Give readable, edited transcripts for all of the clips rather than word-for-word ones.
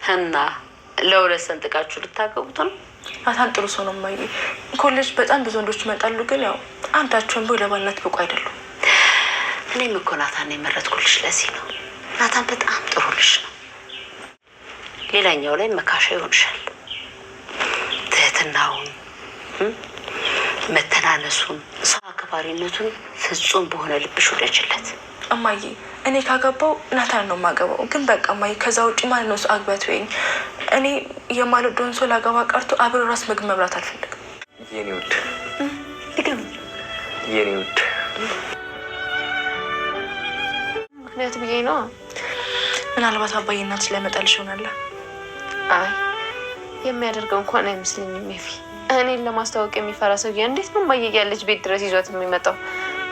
እና ለሁለት ሰንጥቃችሁ ልታገቡት ነው? ናታን ጥሩ ሰው ነው ማይ። ኮሌጅ በጣም ብዙ ወንዶች ይመጣሉ፣ ግን ያው አንዳቸውን ቦይ ለባልነት ብቁ አይደሉም። እኔም እኮ ናታን የመረጥኩልሽ ለዚህ ነው። ናታን በጣም ጥሩ ልጅ ነው። ሌላኛው ላይ መካሻ ይሆንሻል። ትህትናውን፣ መተናነሱን፣ ሰው አክባሪነቱን ፍጹም በሆነ ልብሽ ወደጅለት። እማዬ እኔ ካገባው ናታን ነው የማገባው። ግን በቃ እማዬ ከዛ ውጭ ማለት ነው ሰው አግባት ወይኝ እኔ የማልወደውን ሰው ላገባ ቀርቶ አብሮ ራስ ምግብ መብላት አልፈልግም። የኔ ውድ ይገም የኔ ውድ ምክንያት ብዬ ነው። ምናልባት አባዬ እናትሽ ላይመጣልሽ ይሆናል። አይ የሚያደርገው እንኳን አይመስለኝም። ሜፊ እኔን ለማስተዋወቅ የሚፈራ ሰውዬ እንዴት ነው እማዬ ያለች ቤት ድረስ ይዟት የሚመጣው?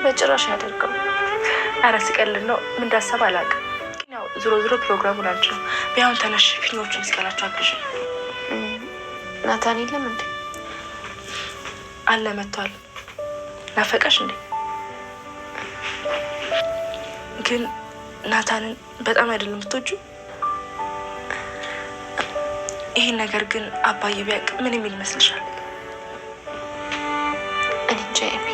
በጭራሽ ያደርገው። አረ ሲቀልድ ነው። ምን እንዳሰብ አላውቅም። ግን ያው ዞሮ ፕሮግራሙ ላንቺ ነው። ቢያውን ተነሽ ፊልሞቹን እስቀላችሁ አግዥ። ናታን የለም እንዴ? አለ መጥቷል። ናፈቀሽ እንዴ? ግን ናታንን በጣም አይደለም የምትወጂው? ይሄን ነገር ግን አባዬ ቢያውቅ ምን የሚል ይመስልሻል? እኔ እንጃ ኤቢ።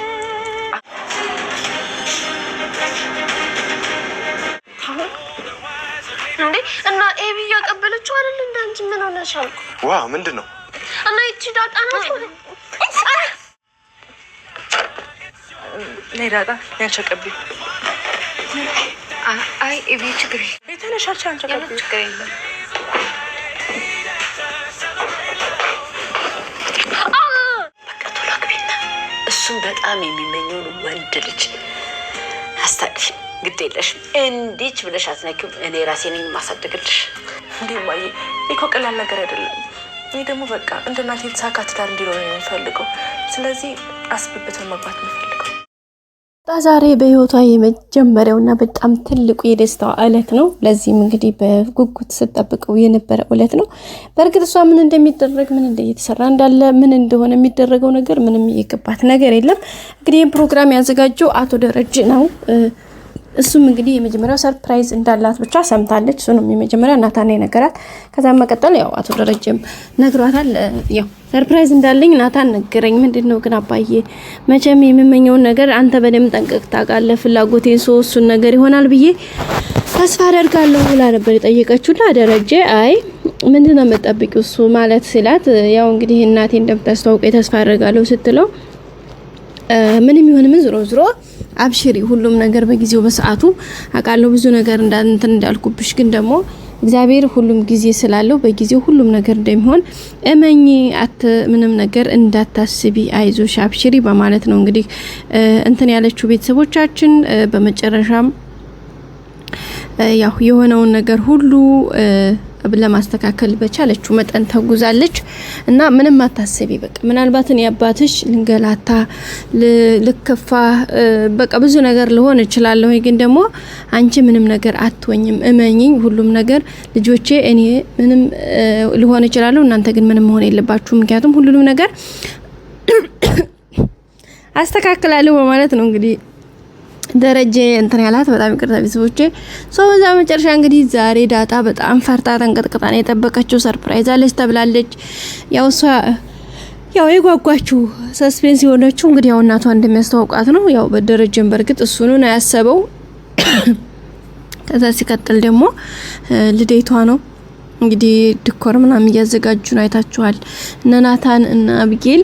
እንዴ እና ኤቢ እያቀበለችው አይደል? እንዳንቺ ምን ሆነሻል? ዋ ምንድን ነው? እና ይቺ ዳጣ ናት። ነይ ዳጣ ያንቺ አቀብኝ። አይ ኤቢ ችግር የተነሻልሽ አንቺ አቀብኝ። ችግር የለም። በቃ ቶሎ አግቢና እሱም በጣም የሚመኘውን ወንድ ልጅ አስታቅፊ። ግድ የለሽም እንዲች ብለሽ አትነኪም። እኔ ራሴ ነኝ የማሳድግልሽ። እንዴ ማየ እኮ ቀላል ነገር አይደለም። እኔ ደግሞ በቃ እንደ እናቴ የተሳካ ትዳር እንዲኖር ነው የምፈልገው። ስለዚህ አስብበትን መግባት የምፈልገው ዛሬ በህይወቷ የመጀመሪያውና በጣም ትልቁ የደስታዋ እለት ነው። ለዚህም እንግዲህ በጉጉት ስትጠብቀው የነበረ እለት ነው። በእርግጥ እሷ ምን እንደሚደረግ ምን እየተሰራ እንዳለ ምን እንደሆነ የሚደረገው ነገር ምንም የገባት ነገር የለም። እንግዲህ ይህን ፕሮግራም ያዘጋጀው አቶ ደረጀ ነው። እሱም እንግዲህ የመጀመሪያው ሰርፕራይዝ እንዳላት ብቻ ሰምታለች። እሱንም የመጀመሪያ ናታን ነገራት። ከዛም መቀጠል ያው አቶ ደረጀም ነግሯታል። ያው ሰርፕራይዝ እንዳለኝ ናታን ነገረኝ። ምንድነው ግን አባዬ መቼም የምመኘውን ነገር አንተ በደም ጠንቅቅ ታውቃለህ። ፍላጎቴን እሱን ነገር ይሆናል ብዬ ተስፋ አደርጋለሁ ብላ ነበር የጠየቀችውና ደረጀ አይ ምንድነው የምትጠብቂው እሱ ማለት ሲላት ያው እንግዲህ እናቴ እንደምታስተዋውቀኝ ተስፋ አደርጋለሁ ስትለው ምንም ይሁን ምን ዝሮ አብሽሪ ሁሉም ነገር በጊዜው በሰዓቱ አቃለው ብዙ ነገር እንዳልኩብሽ ግን ደግሞ እግዚአብሔር ሁሉም ጊዜ ስላለው በጊዜው ሁሉም ነገር እንደሚሆን እመኚ ምንም ነገር እንዳታስቢ አይዞሽ አብሽሪ በማለት ነው እንግዲህ ያለችው ቤተሰቦቻችን። በመጨረሻም ያው የሆነውን ነገር ሁሉ ለማስተካከል በቻለችው መጠን ተጉዛለች እና ምንም አታስቢ በቃ ምናልባት እኔ አባትሽ ልንገላታ ልከፋ በቃ ብዙ ነገር ልሆን እችላለሁ ግን ደግሞ አንቺ ምንም ነገር አትወኝም እመኚኝ ሁሉም ነገር ልጆቼ እኔ ምንም ልሆን እችላለሁ እናንተ ግን ምንም መሆን የለባችሁ ምክንያቱም ሁሉንም ነገር አስተካክላለሁ በማለት ነው እንግዲህ ደረጀ ያላት። በጣም ይቅርታ ቤተሰቦቼ በዛ መጨረሻ እንግዲህ ዛሬ ዳጣ በጣም ፈርታ ተንቀጥቅጣ ነው የጠበቀችው። ሰርፕራይዝ አለች ተብላለች። ያው እሷ ያው የጓጓችው ሰስፔንስ የሆነችው እንግዲህ ያው እናቷ እንደሚያስተዋውቃት ነው። ያው በደረጀም በርግጥ እሱ ነው ያሰበው። ከዛ ሲቀጥል ደግሞ ልደቷ ነው እንግዲህ ዲኮር ምናምን እያዘጋጁ ነው አይታችኋል። እነ ናታን እና አብጌል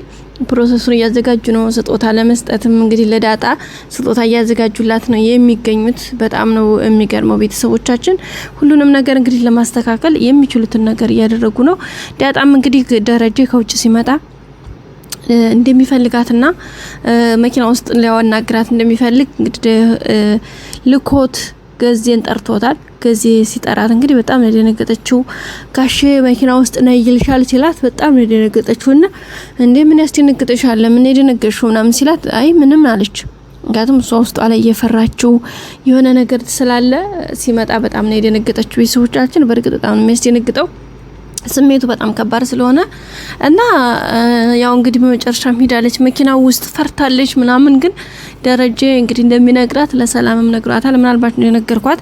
ፕሮሰሱን እያዘጋጁ ነው። ስጦታ ለመስጠትም እንግዲህ ለዳጣ ስጦታ እያዘጋጁላት ነው የሚገኙት። በጣም ነው የሚገርመው ቤተሰቦቻችን ሁሉንም ነገር እንግዲህ ለማስተካከል የሚችሉትን ነገር እያደረጉ ነው። ዳጣም እንግዲህ ደረጀ ከውጭ ሲመጣ እንደሚፈልጋትና መኪና ውስጥ ሊያወናግራት እንደሚፈልግ እንግዲህ ልኮት ገዜን ጠርቶታል። ገዜ ሲጠራት እንግዲህ በጣም ነው የደነገጠችው። ጋሼ መኪና ውስጥ ነው ይልሻል ሲላት በጣም ነው የደነገጠችውና እንዴ ምን ያስደነግጥሻል ምን የደነገጥሽው ምናምን ሲላት አይ ምንም አለች። ምክንያቱም እሷ ውስጥ ላይ እየፈራችው የሆነ ነገር ስላለ ሲመጣ በጣም ነው የደነገጠችው። ቤተሰቦቻችን በርግጥ በጣም ነው የሚያስደነግጠው። ስሜቱ በጣም ከባድ ስለሆነ እና ያው እንግዲህ በመጨረሻ ሄዳለች መኪናው ውስጥ ፈርታለች ምናምን። ግን ደረጀ እንግዲህ እንደሚነግራት ለሰላምም ነግሯታል። ምናልባት እንደነገርኳት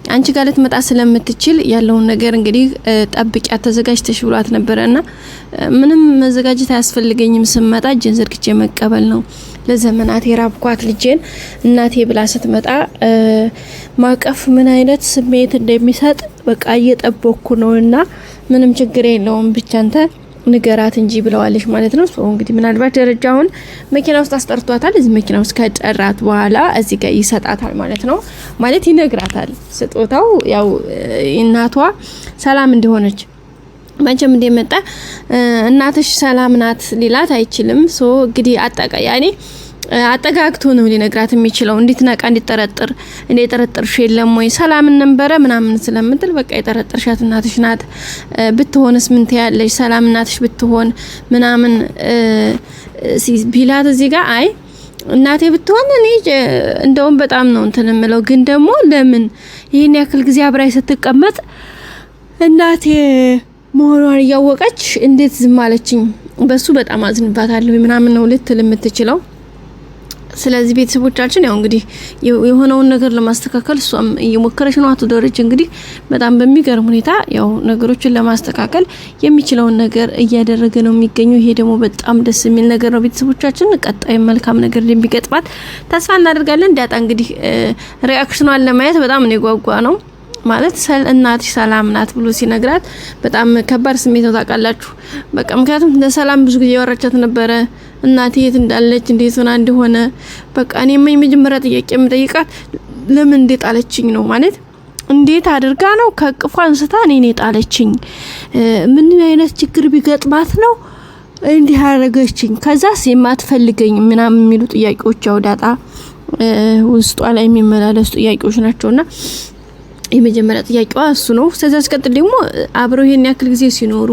አንቺ ጋር ልትመጣ ስለምትችል ያለውን ነገር እንግዲህ ጠብቂያት ተዘጋጅተሽ ብሏት ነበርና ምንም መዘጋጀት አያስፈልገኝም፣ ስመጣ እጄን ዘርግቼ መቀበል ነው። ለዘመናት የራብኳት ልጄን እናቴ ብላ ስትመጣ ማቀፍ ምን አይነት ስሜት እንደሚሰጥ በቃ እየጠበቅኩ ነውና ምንም ችግር የለውም ብቻ አንተ ንገራት እንጂ ብለዋለች ማለት ነው። እንግዲህ ምናልባት ደረጃውን መኪና ውስጥ አስጠርቷታል። እዚህ መኪና ውስጥ ከጨራት በኋላ እዚህ ጋር ይሰጣታል ማለት ነው። ማለት ይነግራታል። ስጦታው ያው እናቷ ሰላም እንደሆነች መቼም እንደመጣ እናትሽ ሰላም ናት ሊላት አይችልም። እንግዲህ ያኔ አጠጋግቶ ነው ሊነግራት የሚችለው። እንድትነቃ እንድትጠረጥር እንደ ጠረጥርሽ የለም ወይ ሰላም ነበረ ምናምን ስለምትል በቃ የጠረጥርሻት እናትሽ ናት ብትሆንስ ምን ትያለሽ ሰላም እናትሽ ብትሆን ምናምን ቢላት እዚህ ጋር አይ እናቴ ብትሆን እኔ እንደውም በጣም ነው እንትን እምለው፣ ግን ደግሞ ለምን ይሄን ያክል ጊዜ አብራይ ስትቀመጥ እናቴ መሆኗን እያወቀች እንዴት ዝም አለችኝ? በሱ በጣም አዝንባታለሁ ምናምን ነው ልትል የምትችለው። ስለዚህ ቤተሰቦቻችን ያው እንግዲህ የሆነውን ነገር ለማስተካከል እሷም እየሞከረች ነው። አቶ ደረጀ እንግዲህ በጣም በሚገርም ሁኔታ ያው ነገሮችን ለማስተካከል የሚችለውን ነገር እያደረገ ነው የሚገኘው። ይሄ ደግሞ በጣም ደስ የሚል ነገር ነው። ቤተሰቦቻችን ቀጣይ መልካም ነገር እንደሚገጥማት ተስፋ እናደርጋለን። ዳጣ እንግዲህ ሪአክሽኗን ለማየት በጣም ነው የጓጓ ነው ማለት እናትሽ ሰላም ናት ብሎ ሲነግራት በጣም ከባድ ስሜት ነው ታውቃላችሁ። በቃ ምክንያቱም ለሰላም ብዙ ጊዜ ያወራቻት ነበረ እናቴ የት እንዳለች እንዴት ሆና እንደሆነ። በቃ እኔም የመጀመሪያ ጥያቄ የምጠይቃት ለምን እንዴት ጣለችኝ ነው ማለት እንዴት አድርጋ ነው ከቅፏ አንስታ እኔ ጣለችኝ? ምን አይነት ችግር ቢገጥማት ነው እንዲህ ያደረገችኝ? ከዛስ የማትፈልገኝ ምናምን የሚሉ ጥያቄዎች ያው ዳጣ ውስጧ ላይ የሚመላለሱ ጥያቄዎች ናቸውና የመጀመሪያ ጥያቄዋ እሱ ነው። ስለዚህ አስቀጥል ደግሞ አብረው ይሄን ያክል ጊዜ ሲኖሩ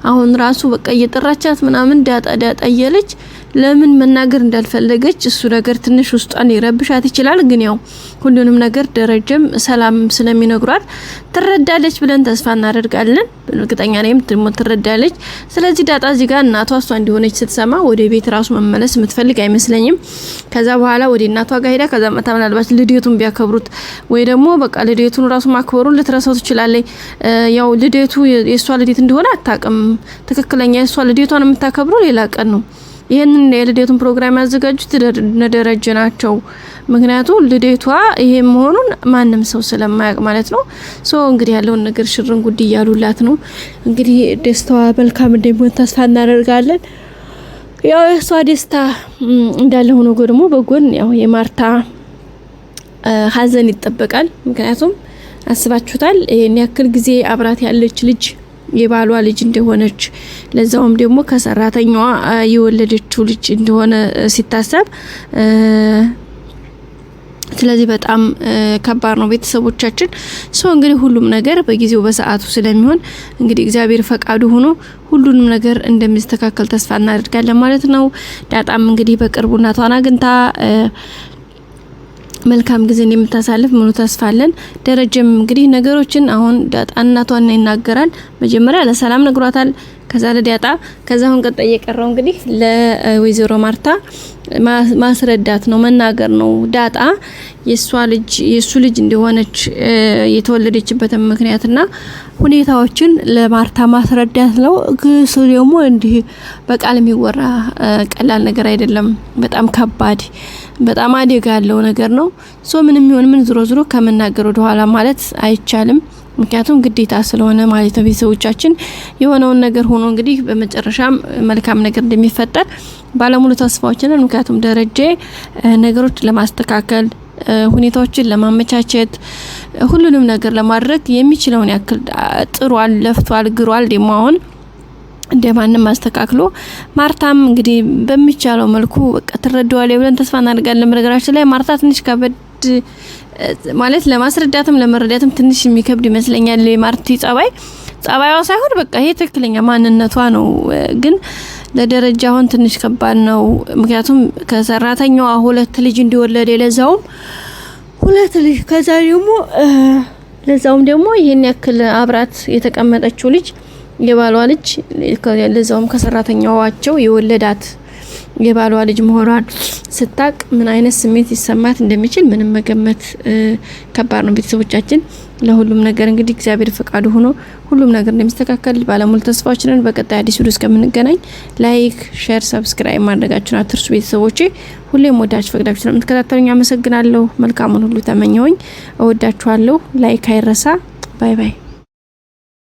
አሁን ራሱ በቃ እየጠራቻት ምናምን ዳጣ እያለች ለምን መናገር እንዳልፈለገች እሱ ነገር ትንሽ ውስጧን ይረብሻት ይችላል። ግን ያው ሁሉንም ነገር ደረጀም ሰላም ስለሚነግሯት ትረዳለች ብለን ተስፋ እናደርጋለን። እርግጠኛ ነኝ ትረዳለች። ስለዚህ ዳጣ እዚህ ጋር እናቷ እሷ እንዲሆነች ስትሰማ ወደ ቤት ራሱ መመለስ የምትፈልግ አይመስለኝም። ከዛ በኋላ ወደ እናቷ ጋር ሄዳ ከዛ መታ ምናልባት ልደቱን ቢያከብሩት ወይ ደግሞ በቃ ልደቱን ራሱ ማክበሩን ልትረሳው ትችላለች። ያው ልደቱ የሷ ልደት እንደሆነ አታውቅም። ትክክለኛ የሷ ልደቷን የምታከብረው ሌላ ቀን ነው። ይሄንን የልደቱን ፕሮግራም ያዘጋጁት ደረጀ ናቸው። ምክንያቱም ልደቷ ይሄ መሆኑን ማንም ሰው ስለማያውቅ ማለት ነው። እንግዲህ ያለውን ነገር ሽርን ጉድ እያሉላት ነው። እንግዲህ ደስታዋ መልካም እንደሚሆን ተስፋ እናደርጋለን። ያው የሷ ደስታ እንዳለ ሆኖ ደግሞ በጎን ያው የማርታ ሀዘን ይጠበቃል። ምክንያቱም አስባችሁታል ይሄን ያክል ጊዜ አብራት ያለች ልጅ የባሏ ልጅ እንደሆነች ለዛውም ደግሞ ከሰራተኛዋ የወለደችው ልጅ እንደሆነ ሲታሰብ ስለዚህ በጣም ከባድ ነው ቤተሰቦቻችን። እንግዲህ ሁሉም ነገር በጊዜው በሰዓቱ ስለሚሆን እንግዲህ እግዚአብሔር ፈቃዱ ሆኖ ሁሉንም ነገር እንደሚስተካከል ተስፋ እናደርጋለን ማለት ነው። ዳጣም እንግዲህ በቅርቡ እናቷን አግኝታ መልካም ጊዜ እንደምታሳልፍ ሙሉ ተስፋ አለን። ደረጀም እንግዲህ ነገሮችን አሁን ዳጣ እናቷን ይናገራል። መጀመሪያ ለሰላም ነግሯታል፣ ከዛ ለዳጣ፣ ከዛ አሁን ቀጣይ የቀረው እንግዲህ ለወይዘሮ ማርታ ማስረዳት ነው መናገር ነው። ዳጣ የሱ ልጅ እንደሆነች የተወለደችበትን ምክንያትና ሁኔታዎችን ለማርታ ማስረዳት ነው። ግሱ ደግሞ እንዲህ በቃል የሚወራ ቀላል ነገር አይደለም። በጣም ከባድ በጣም አደጋ ያለው ነገር ነው። ምንም ይሁን ምን ዝሮ ከመናገር ወደ ኋላ ማለት አይቻልም። ምክንያቱም ግዴታ ስለሆነ ማለት ነው። ቤተሰቦቻችን የሆነውን ነገር ሆኖ እንግዲህ በመጨረሻም መልካም ነገር እንደሚፈጠር ባለሙሉ ተስፋዎች ነን። ምክንያቱም ደረጀ ነገሮች ለማስተካከል ሁኔታዎችን ለማመቻቸት ሁሉንም ነገር ለማድረግ የሚችለውን ያክል ጥሯል፣ ለፍቷል፣ ግሯል። ደግሞ አሁን እንደማንም ማስተካክሎ ማርታም እንግዲህ በሚቻለው መልኩ በቃ ትረዳዋለች ብለን ተስፋ እናደርጋለን። በነገራችን ላይ ማርታ ትንሽ ከበድ ማለት ለማስረዳትም ለመረዳትም ትንሽ የሚከብድ ይመስለኛል። የማርቲ ጸባይዋ ሳይሆን በቃ ይሄ ትክክለኛ ማንነቷ ነው። ግን ለደረጃ አሁን ትንሽ ከባድ ነው። ምክንያቱም ከሰራተኛዋ 2 ልጅ እንዲወለደ ለዛውም 2 ልጅ ከዛ ደግሞ ለዛውም ደግሞ ይሄን ያክል አብራት የተቀመጠችው ልጅ የባሏ ልጅ ለዛውም ከሰራተኛዋቸው የወለዳት የባሏ ልጅ መሆኗን ስታቅ ምን አይነት ስሜት ይሰማት እንደሚችል ምንም መገመት ከባድ ነው። ቤተሰቦቻችን ለሁሉም ነገር እንግዲህ እግዚአብሔር ፈቃዱ ሆኖ ሁሉም ነገር እንደሚስተካከል ባለሙሉ ተስፋዎች ነን። በቀጣይ አዲስ ቪዲዮ እስከምንገናኝ ላይክ፣ ሼር፣ ሰብስክራይብ ማድረጋችሁን አትርሱ። ቤተሰቦቼ ሁሌም ወዳችሁ ፈቅዳችሁ ስለምትከታተሉኝ አመሰግናለሁ። መልካሙን ሁሉ ተመኘሁኝ። እወዳችኋለሁ። ላይክ አይረሳ። ባይ ባይ።